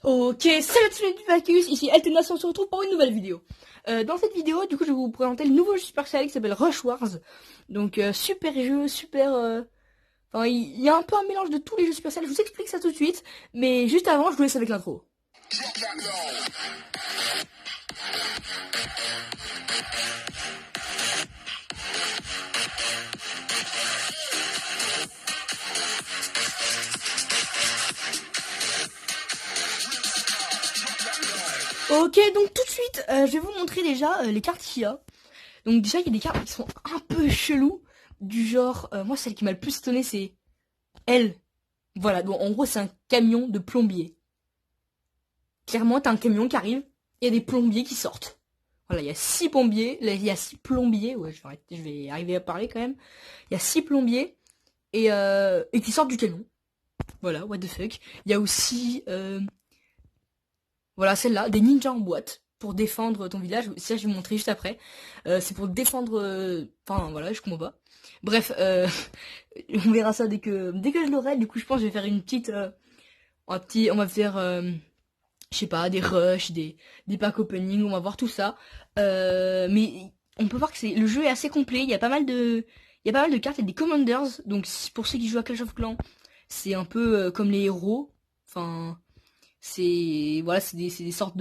Ok, salut tout le monde, ici Eltenas, on se retrouve pour une nouvelle vidéo. Dans cette vidéo, du coup, je vais vous présenter le nouveau jeu Supercell qui s'appelle Rush Wars. Donc, super jeu, super... Enfin, il y a un peu un mélange de tous les jeux Supercell, je vous explique ça tout de suite. Mais juste avant, je vous laisse avec l'intro. Ok, donc tout de suite, je vais vous montrer déjà les cartes qu'il y a. Donc déjà, il y a des cartes qui sont un peu cheloues. Du genre, moi, celle qui m'a le plus étonné, c'est elle. Voilà, donc en gros, c'est un camion de plombier. Clairement, t'as un camion qui arrive, et il y a des plombiers qui sortent. Voilà, il y a 6 plombiers, là, il y a 6 plombiers, ouais, je vais arriver à parler quand même. Il y a 6 plombiers, et qui sortent du camion. Voilà, what the fuck. Il y a aussi, voilà, celle-là, des ninjas en boîte, pour défendre ton village. Ça, je vais vous montrer juste après. C'est pour défendre, enfin, voilà, je comprends pas. Bref, on verra ça dès que je l'aurai. Du coup, je pense que je vais faire une petite, on va faire, je sais pas, des rushs, des packs opening, on va voir tout ça. Mais on peut voir que le jeu est assez complet, il y a pas mal de cartes et des commanders, donc pour ceux qui jouent à Clash of Clans, c'est un peu comme les héros. Enfin, voilà, c'est des sortes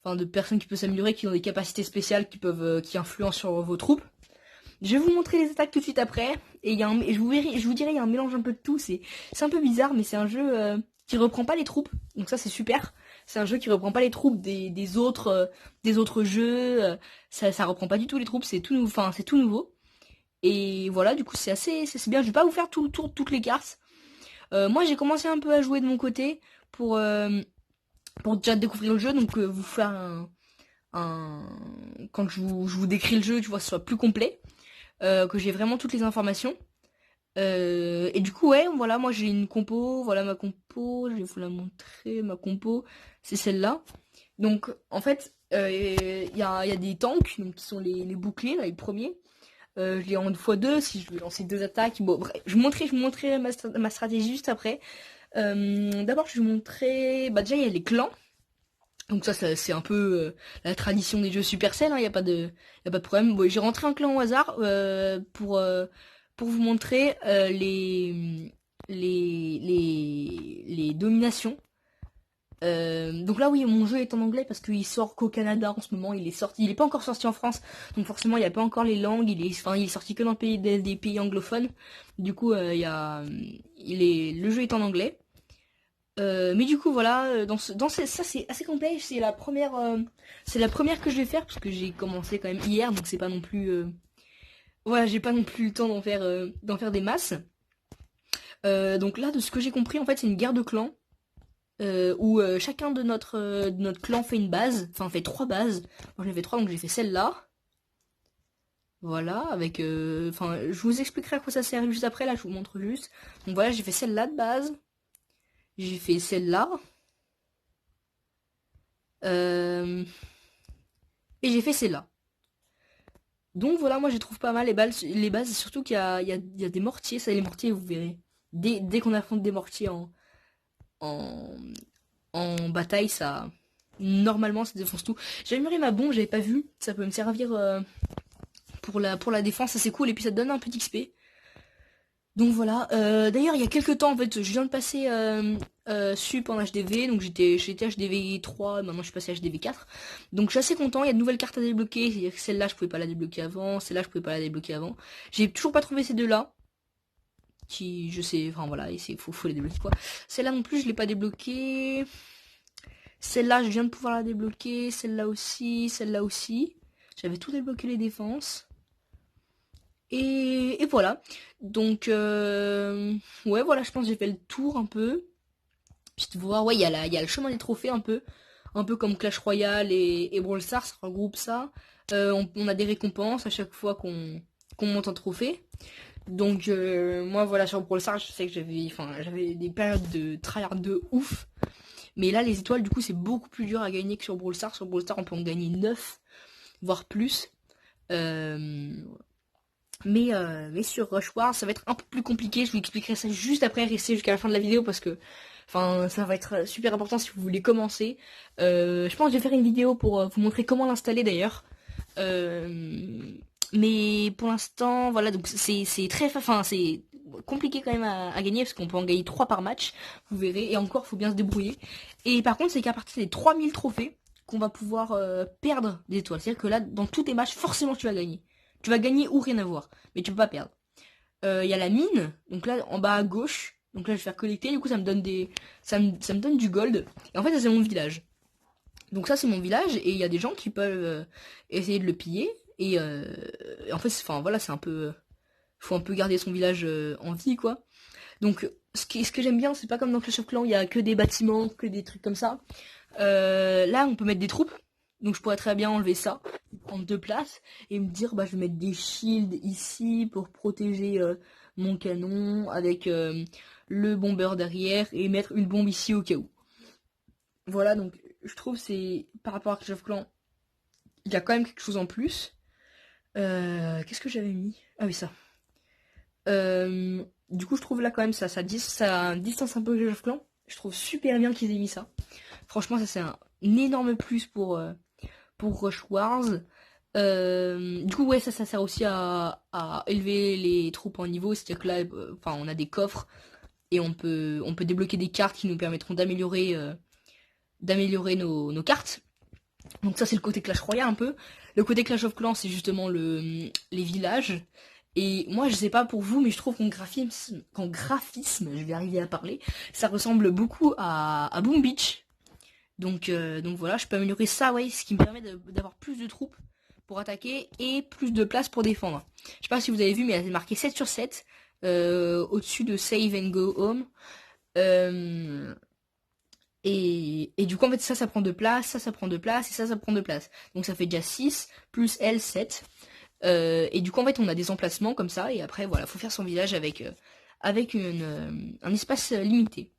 enfin, de personnes qui peuvent s'améliorer, qui ont des capacités spéciales qui influencent sur vos troupes. Je vais vous montrer les attaques tout de suite après, et je vous dirai, il y a un mélange un peu de tout, c'est un peu bizarre, mais c'est un jeu qui reprend pas les troupes, donc ça c'est super. C'est un jeu qui reprend pas les troupes des autres jeux, ça reprend pas du tout les troupes, c'est tout nouveau, enfin c'est tout nouveau. Et voilà, du coup c'est bien. Je vais pas vous faire tout le tour de toutes les cartes. Moi j'ai commencé un peu à jouer de mon côté pour euh, pour déjà découvrir le jeu, donc vous faire un quand je vous décris le jeu, tu vois, ce soit plus complet, que j'ai vraiment toutes les informations. Et du coup, ouais, voilà, moi j'ai une compo, voilà ma compo, je vais vous la montrer, ma compo, c'est celle-là. Donc, en fait, il y a des tanks, donc, qui sont les boucliers, là, les premiers. Je les en x2, si je veux lancer deux attaques. Bon, bref, je vous montrerai ma stratégie juste après. D'abord, je vais vous montrer, bah déjà, il y a les clans. Donc ça c'est un peu la tradition des jeux Supercell, hein, y a pas de problème. Bon, j'ai rentré un clan au hasard pour vous montrer les dominations. Donc là oui, mon jeu est en anglais parce qu'il sort qu'au Canada en ce moment. Il est pas encore sorti en France, donc forcément il n'y a pas encore les langues. Il est sorti que dans des pays anglophones. Du coup, le jeu est en anglais. Mais du coup voilà, ça c'est assez complet, c'est la première que je vais faire parce que j'ai commencé quand même hier, donc c'est pas non plus, voilà, j'ai pas non plus le temps d'en faire des masses. Donc là, de ce que j'ai compris, en fait, c'est une guerre de clans où chacun de notre clan fait une base, enfin fait trois bases. Moi j'en ai fait trois, donc j'ai fait celle-là. Voilà, enfin, je vous expliquerai à quoi ça sert juste après. Là, je vous montre juste. Donc voilà, j'ai fait celle-là de base. J'ai fait celle-là. Euh, et j'ai fait celle-là. Donc voilà, moi je trouve pas mal les bases, surtout qu'il y a des mortiers, ça les mortiers vous verrez. Dès qu'on affronte des mortiers en, en bataille, ça normalement ça défonce tout. J'ai amélioré ma bombe, j'avais pas vu, ça peut me servir pour la défense, ça c'est cool, et puis ça te donne un petit XP. Donc voilà, d'ailleurs il y a quelques temps en fait, je viens de passer sup en HDV, donc j'étais HDV 3, maintenant je suis passé HDV 4. Donc je suis assez content, il y a de nouvelles cartes à débloquer, c'est-à-dire que celle-là je pouvais pas la débloquer avant, celle-là je pouvais pas la débloquer avant. J'ai toujours pas trouvé ces deux-là, qui je sais, enfin voilà, faut les débloquer quoi. Celle-là non plus je l'ai pas débloquée. Celle-là je viens de pouvoir la débloquer, celle-là aussi, celle-là aussi. J'avais tout débloqué les défenses. Et voilà. Donc, ouais, voilà, je pense que j'ai fait le tour un peu. Puis de voir, ouais, il y a le chemin des trophées un peu comme Clash Royale et Brawl Stars, ça regroupe ça. On a des récompenses à chaque fois qu'on monte un trophée. Donc, moi, voilà, sur Brawl Stars, je sais que j'avais des périodes de tryhard de ouf. Mais là, les étoiles, du coup, c'est beaucoup plus dur à gagner que sur Brawl Stars. Sur Brawl Stars, on peut en gagner 9 voire plus. Euh, mais sur Rush War, ça va être un peu plus compliqué. Je vous expliquerai ça juste après, rester jusqu'à la fin de la vidéo parce que Enfin, ça va être super important si vous voulez commencer. Je pense que je vais faire une vidéo pour vous montrer comment l'installer d'ailleurs. Euh, mais pour l'instant, voilà, donc c'est très, enfin c'est compliqué quand même à gagner parce qu'on peut en gagner 3 par match, vous verrez, et encore faut bien se débrouiller. Et par contre, c'est qu'à partir des 3000 trophées qu'on va pouvoir perdre des étoiles. C'est-à-dire que là, dans tous tes matchs, forcément tu vas gagner. Tu vas gagner ou rien avoir, mais tu peux pas perdre. Il y a la mine, donc là en bas à gauche, donc là je vais faire collecter, du coup ça me donne ça me donne du gold. Et en fait ça c'est mon village. Donc ça c'est mon village et il y a des gens qui peuvent essayer de le piller et en fait enfin voilà c'est un peu faut un peu garder son village en vie quoi. Donc ce que j'aime bien c'est pas comme dans Clash of Clans il y a que des bâtiments que des trucs comme ça. Là on peut mettre des troupes donc je pourrais très bien enlever ça, prendre 2 places et me dire bah je vais mettre des shields ici pour protéger mon canon avec le bombeur derrière et mettre une bombe ici au cas où. Voilà, donc je trouve c'est par rapport à Clash of Clans, il y a quand même quelque chose en plus. Qu'est-ce que j'avais mis? Ah oui, ça. Du coup, je trouve là quand même ça distance un peu Clash of Clans. Je trouve super bien qu'ils aient mis ça. Franchement, ça c'est un énorme plus pour Rush Wars. Du coup, ouais, ça sert aussi à élever les troupes en niveau. C'est-à-dire que là, enfin, on a des coffres et on peut débloquer des cartes qui nous permettront d'améliorer nos cartes. Donc ça c'est le côté Clash Royale un peu. Le côté Clash of Clans c'est justement les villages. Et moi je sais pas pour vous mais je trouve qu'en graphisme, je vais arriver à parler, ça ressemble beaucoup à Boom Beach. Donc voilà, je peux améliorer ça ouais, ce qui me permet d'avoir plus de troupes pour attaquer et plus de place pour défendre. Je sais pas si vous avez vu mais elle est marquée 7 sur 7 au-dessus de Save and Go Home. Euh, et du coup, en fait, ça prend 2 places, ça prend 2 places, et ça prend 2 places. Donc ça fait déjà 6, plus L, 7. Et du coup, en fait, on a des emplacements comme ça, et après, voilà, faut faire son village avec un espace limité.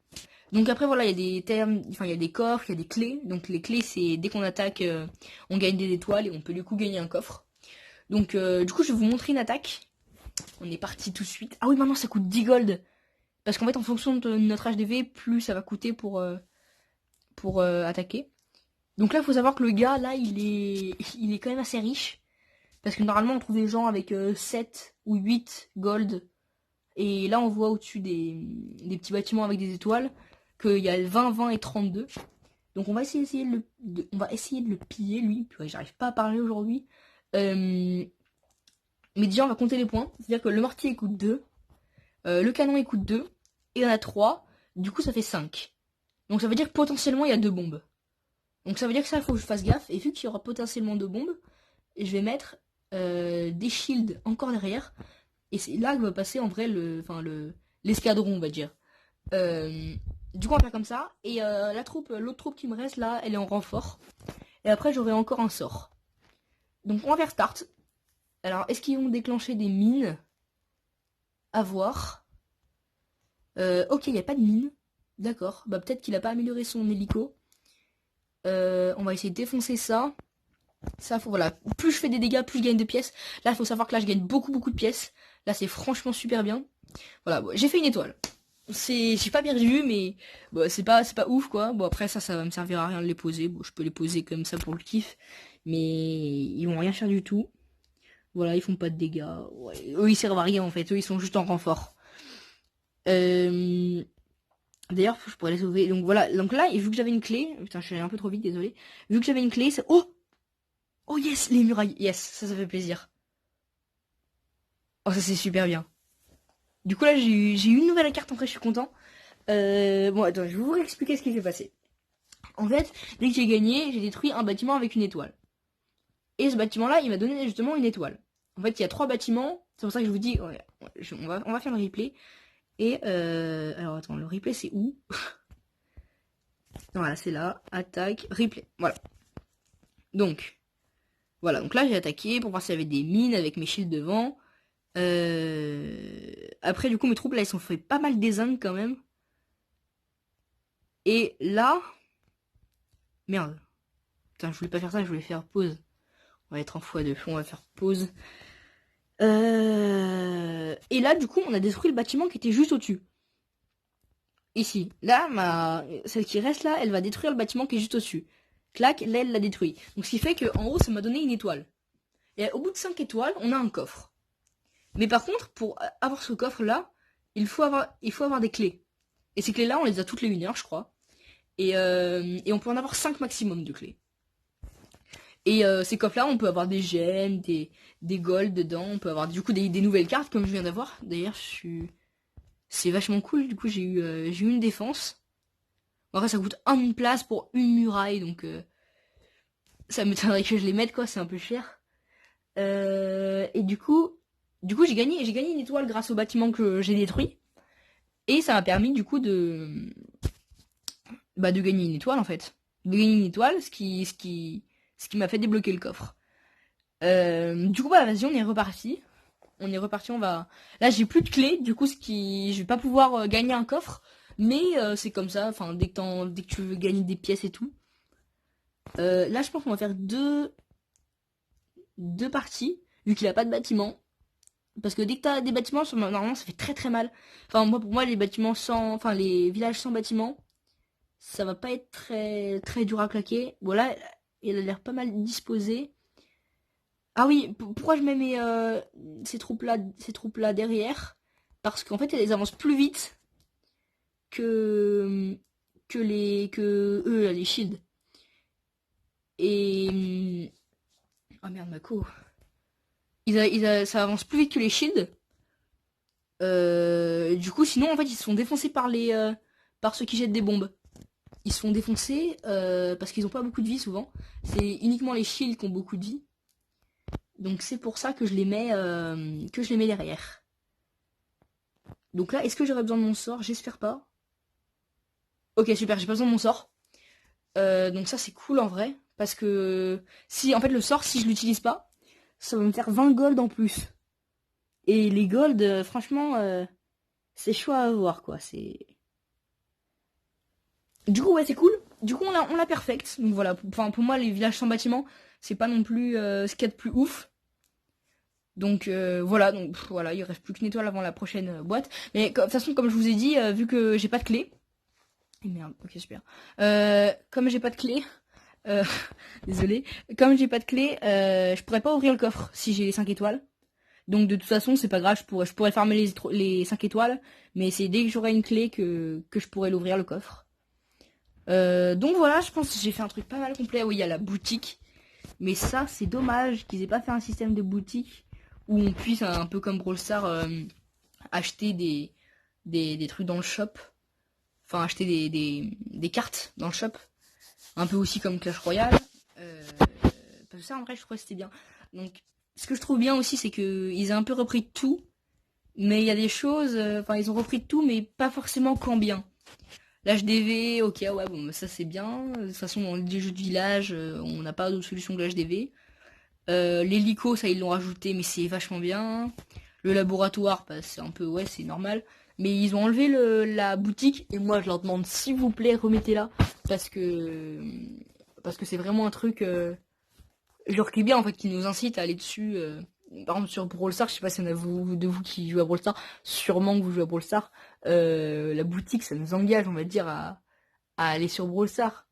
Donc après, voilà, il y a des termes, enfin, il y a des coffres, il y a des clés. Donc les clés, c'est dès qu'on attaque, on gagne des étoiles, et on peut du coup gagner un coffre. Donc du coup, je vais vous montrer une attaque. On est parti tout de suite. Ah oui, maintenant, ça coûte 10 gold. Parce qu'en fait, en fonction de notre HDV, plus ça va coûter pour attaquer. Donc là, il faut savoir que le gars, là, il est quand même assez riche. Parce que normalement, on trouve des gens avec 7 ou 8 gold. Et là, on voit au-dessus des petits bâtiments avec des étoiles qu'il y a 20, 20 et 32. Donc on va on va essayer de le piller, lui. Puis ouais, j'arrive pas à parler aujourd'hui. Mais déjà, on va compter les points. C'est-à-dire que le mortier il coûte 2. Le canon il coûte 2. Et on a 3. Du coup, ça fait 5. Donc ça veut dire que potentiellement, il y a 2 bombes. Donc ça veut dire que ça, il faut que je fasse gaffe. Et vu qu'il y aura potentiellement 2 bombes, je vais mettre des shields encore derrière. Et c'est là que va passer en vrai l'escadron, on va dire. Du coup, on va faire comme ça. Et l'autre troupe qui me reste là, elle est en renfort. Et après, j'aurai encore un sort. Donc on va faire start. Alors, est-ce qu'ils vont déclencher des mines? À voir. Ok, il n'y a pas de mine. D'accord. Bah peut-être qu'il a pas amélioré son hélico. On va essayer de défoncer ça. Ça, voilà. Plus je fais des dégâts, plus je gagne de pièces. Là, il faut savoir que là, je gagne beaucoup, beaucoup de pièces. Là, c'est franchement super bien. Voilà, bon, j'ai fait une étoile. J'ai pas perdu, mais bon, c'est pas ouf, quoi. Bon, après, ça va me servir à rien de les poser. Bon, je peux les poser comme ça pour le kiff. Mais ils vont rien faire du tout. Voilà, ils font pas de dégâts. Ouais. Eux, ils servent à rien, en fait. Eux, ils sont juste en renfort. D'ailleurs, je pourrais les sauver. Donc voilà. Donc là, vu que j'avais une clé. Putain, je suis allé un peu trop vite, désolé. Vu que j'avais une clé, c'est. Oh! Oh yes, les murailles. Yes, ça fait plaisir. Oh, ça c'est super bien. Du coup là, j'ai eu une nouvelle carte, en vrai, je suis content. Bon, attends, je vais vous réexpliquer ce qui s'est passé. En fait, dès que j'ai gagné, j'ai détruit un bâtiment avec une étoile. Et ce bâtiment-là, il m'a donné justement une étoile. En fait, il y a 3 bâtiments. C'est pour ça que je vous dis, ouais, on va faire le replay. Et alors attends, le replay c'est où? Voilà, c'est là. Attaque, replay. Voilà. Donc, voilà. Donc là, j'ai attaqué pour voir s'il y avait des mines avec mes shields devant. Après, du coup, mes troupes là, ils sont fait pas mal désingues quand même. Et là, merde. Putain, je voulais pas faire ça, je voulais faire pause. On va être en x2, on va faire pause. Et là, du coup, on a détruit le bâtiment qui était juste au-dessus. ici. Là, celle qui reste là, elle va détruire le bâtiment qui est juste au-dessus. Clac, là, elle l'a détruit. Donc ce qui fait que en haut, ça m'a donné une étoile. Et au bout de 5 étoiles, on a un coffre. Mais par contre, pour avoir ce coffre-là, il faut avoir des clés. Et ces clés-là, on les a toutes les 1 heure, je crois. Et on peut en avoir 5 maximum de clés. Et ces coffres-là, on peut avoir des gemmes, des golds dedans. On peut avoir du coup des nouvelles cartes, comme je viens d'avoir. D'ailleurs, c'est vachement cool. Du coup, j'ai eu une défense. Après, ça coûte 1 place pour une muraille, donc ça m'étonnerait que je les mette, quoi. C'est un peu cher. Et du coup, j'ai gagné une étoile grâce au bâtiment que j'ai détruit. Et ça m'a permis, du coup, de gagner une étoile, en fait. De gagner une étoile, ce qui m'a fait débloquer le coffre. Du coup, bah, vas-y, on est reparti. On va. Là, j'ai plus de clés, du coup, je vais pas pouvoir gagner un coffre. Mais c'est comme ça. Enfin, dès que tu veux gagner des pièces et tout. Là, je pense qu'on va faire deux parties, vu qu'il a pas de bâtiment. Parce que dès que t'as des bâtiments, normalement, ça fait très très mal. Enfin, pour moi, les villages sans bâtiment, ça va pas être très très dur à claquer. Voilà, il a l'air pas mal disposé. Ah oui, pourquoi je mets ces troupes là derrière? Parce qu'en fait, elles avancent plus vite que que eux, là, les shields. Et ah merde, Mako. Ça avance plus vite que les shields. Du coup, sinon, en fait, ils se font défoncer par ceux qui jettent des bombes. Ils se font défoncer parce qu'ils ont pas beaucoup de vie souvent. C'est uniquement les shields qui ont beaucoup de vie. Donc c'est pour ça que je les mets derrière. Donc là, est-ce que j'aurais besoin de mon sort? J'espère pas. Ok, super, j'ai pas besoin de mon sort. Donc ça, c'est cool en vrai. Parce que si, en fait, le sort, si je l'utilise pas, ça va me faire 20 gold en plus. Et les gold, franchement, c'est chaud à avoir, quoi. Du coup, ouais, c'est cool. Du coup, on l'a perfect. Donc voilà, enfin, pour moi, les villages sans bâtiment, c'est pas non plus ce qu'il y a de plus ouf. Donc voilà, voilà, il reste plus qu'une étoile avant la prochaine boîte. Mais de toute façon, comme je vous ai dit, vu que j'ai pas de clé. Et merde, ok, super. Comme j'ai pas de clé, euh, désolé. Comme j'ai pas de clé, je pourrais pas ouvrir le coffre si j'ai les 5 étoiles. Donc de toute façon, c'est pas grave, je pourrais farmer les 5 étoiles, mais c'est dès que j'aurai une clé que je pourrai l'ouvrir le coffre. Donc voilà, je pense que j'ai fait un truc pas mal complet. Oui, il y a la boutique. Mais ça, c'est dommage qu'ils aient pas fait un système de boutique où on puisse, un peu comme Brawl Stars, acheter des trucs dans le shop. Enfin, acheter des cartes dans le shop. Un peu aussi comme Clash Royale. Parce que ça, en vrai, je trouvais que c'était bien. Donc, ce que je trouve bien aussi, c'est qu'ils aient un peu repris tout. Mais il y a des choses... Enfin, ils ont repris tout, mais pas forcément quand bien. L'HDV, ok, ouais, bon, ça c'est bien. De toute façon, dans les jeux de village, on n'a pas d'autre solution que l'HDV. L'hélico, ça ils l'ont rajouté, mais c'est vachement bien. Le laboratoire, bah, c'est un peu, ouais, c'est normal. Mais ils ont enlevé la boutique, et moi je leur demande s'il vous plaît, remettez-la. Parce que c'est vraiment un truc, genre qui est bien en fait, qui nous incite à aller dessus. Par exemple sur Brawl Stars, je sais pas si on a de vous qui jouez à Brawl Stars, sûrement que vous jouez à Brawl Stars. La boutique, ça nous engage, on va dire, à aller sur Brawl Stars.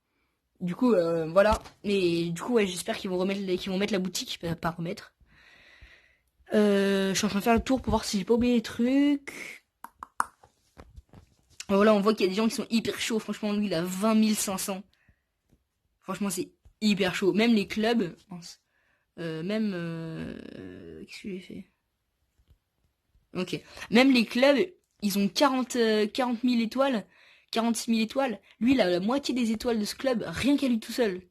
Du coup, voilà. Mais du coup, ouais, j'espère qu'ils vont mettre la boutique, pas remettre. Je suis en train de faire le tour pour voir si j'ai pas oublié les trucs. Voilà, on voit qu'il y a des gens qui sont hyper chauds. Franchement, lui, il a 20 500. Franchement, c'est hyper chaud. Même les clubs, même... qu'est-ce que j'ai fait? Ok. Même les clubs, ils ont 40 000 étoiles. 46 000 étoiles. Lui, il a la moitié des étoiles de ce club, rien qu'à lui tout seul.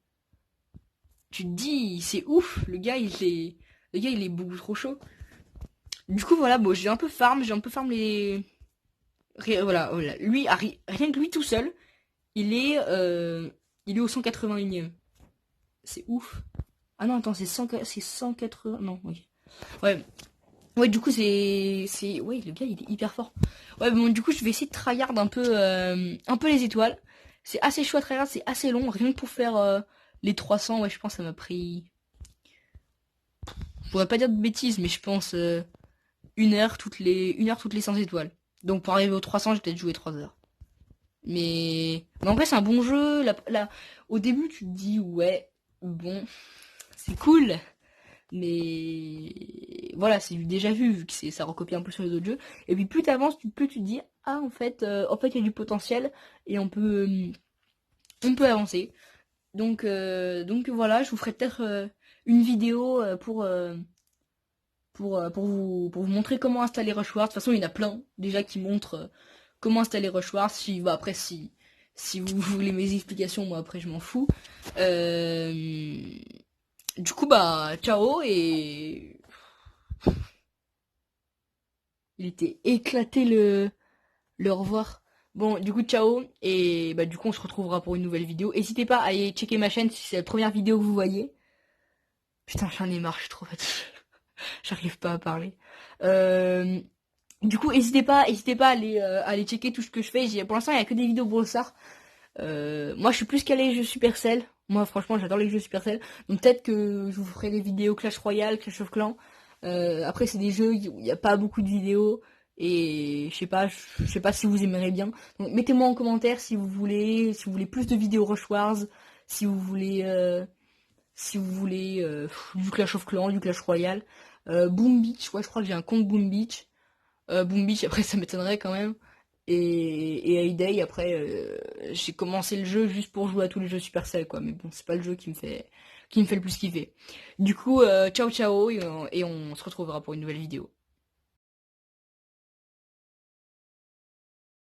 Tu te dis, c'est ouf, le gars, il est beaucoup trop chaud. Du coup, voilà, bon, j'ai un peu farm voilà. Lui, rien que lui tout seul, il est, euh, il est au 181e. C'est ouf. Ah non, attends, c'est 180, non, oui. Ouais, ouais, du coup, ouais, le gars, il est hyper fort. Ouais, bon, du coup, je vais essayer de tryhard un peu les étoiles. C'est assez chaud à tryhard, c'est assez long, rien que pour faire les 300, ouais, je pense que ça m'a pris... Je pourrais pas dire de bêtises, mais je pense 1 heure toutes les 100 étoiles. Donc pour arriver aux 300, j'ai peut-être joué 3 heures. Mais en vrai, c'est un bon jeu. Au début, tu te dis, ouais, bon, c'est cool. Mais voilà, c'est du déjà vu que ça recopie un peu sur les autres jeux. Et puis plus t'avances, plus tu te dis, ah, en fait, il y a du potentiel et on peut avancer. Donc voilà, je vous ferai peut-être une vidéo pour vous montrer comment installer Rushward. De toute façon, il y en a plein déjà qui montrent comment installer Rushward. Après, si vous voulez mes explications, moi après je m'en fous. Euh, du coup, bah, ciao et il était éclaté le au revoir. Bon, du coup, ciao et bah du coup, on se retrouvera pour une nouvelle vidéo. N'hésitez pas à aller checker ma chaîne si c'est la première vidéo que vous voyez. Putain, j'en ai marre, je suis trop fatiguée. J'arrive pas à parler. Euh, Du coup, n'hésitez pas à aller checker tout ce que je fais. Pour l'instant, il y a que des vidéos Brawl Stars. Moi, je suis plus calé jeux Supercell. Moi, franchement, j'adore les jeux Supercell. Donc peut-être que je vous ferai des vidéos Clash Royale, Clash of Clans. Après, c'est des jeux où il n'y a pas beaucoup de vidéos. Et je sais pas si vous aimerez bien. Donc mettez-moi en commentaire si vous voulez plus de vidéos Rush Wars, si vous voulez, euh, si vous voulez du Clash of Clans, du Clash Royale. Boom Beach, ouais, je crois que j'ai un compte Boom Beach. Boom Beach, après ça m'étonnerait quand même. Et Hay après, j'ai commencé le jeu juste pour jouer à tous les jeux Supercell, quoi. Mais bon, c'est pas le jeu qui me fait le plus kiffer. Du coup, ciao ciao, et on se retrouvera pour une nouvelle vidéo.